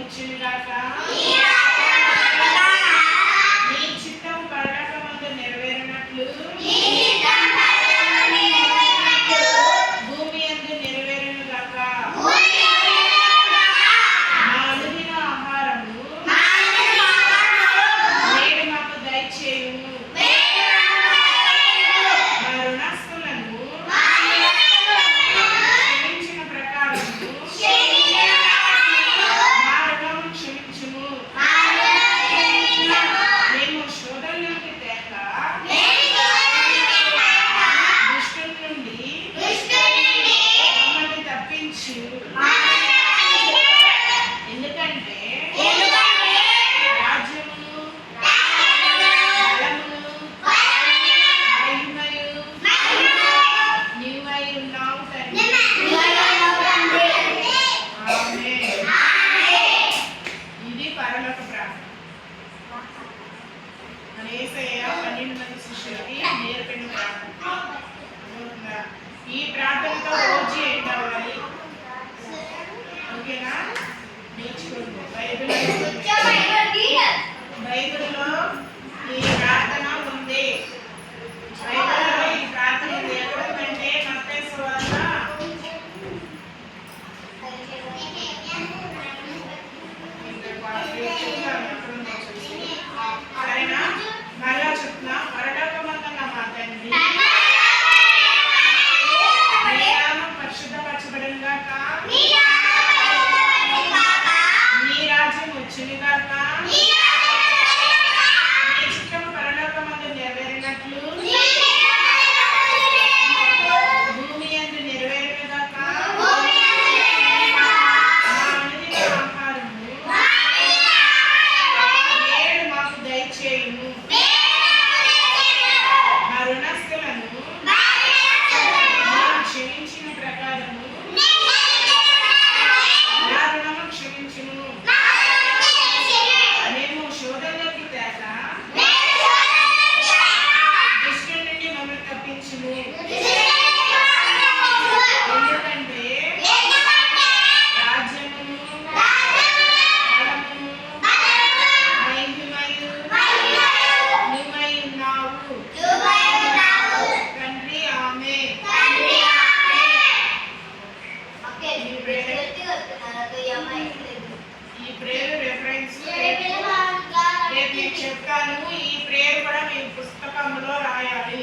వచ్చునుగాక. నీ చిత్తం పరలోకమందు నెరవేరినట్లు భూమి యందు నెరవేరునుగాక. మా అనుదిన ఆహారము నేడు మాకు దయచేయుము. మా రుణస్థులను క్షమించిన ప్రకారము మా రుణము క్షమించుము. మేము శోధనలోకి తేక దుష్టుని నుండి మమ్మల్ని తప్పించు. ఎందుకంటే రాజ్యమును బలమును మహిమయు నీవై ఉన్నావు తండ్రి. ఆమేన్. ఇది పరలోక ప్రార్థన. మన యేసయ్య 12 మంది శిష్యులకి నేర్పిన ప్రార్థన. అర్థమవుతుందా? ఈ ప్రార్థనతో రోజు ఎండ్ అవ్వాలి. ఓకేనా? నేర్చుకోండి. బైబిల్లో ఈ ప్రార్థన ఉంది. బైబిల్లో ఈ ప్రార్థన ఉంది. ఎక్కడంటే మత్తయి సువార్త సరేనా? మరలా చెప్తున్నా. పరలోకమందున్న మా తండ్రి, నీ నామం పరిశుద్ధపరచబడునుగాక. నీ రాజ్యం వచ్చునుగాక. నీ చిత్తము పరలోకమందు నెరవేరినట్లు భూమి యందు నెరవేరునుగాక. మా అనుదిన ఆహారము నేడు మాకు దయచేయుము. మా రుణస్థులను మేము క్షమించిన ప్రకారము నా రుణము క్షమించుము. మేము శోధనలోకి తేక దుష్టుని నుండి మమ్మల్ని తప్పించుము. ఎందుకంటే రాజ్యమును బలమును మహిమయు నీవై ఉన్నావు తండ్రి. ఆమేన్. ఈ ప్రేయర్ రెఫరెన్స్ రేపు నేను చెప్తాను. ఈ ప్రేయర్ కూడా మీ పుస్తకంలో రాయాలి.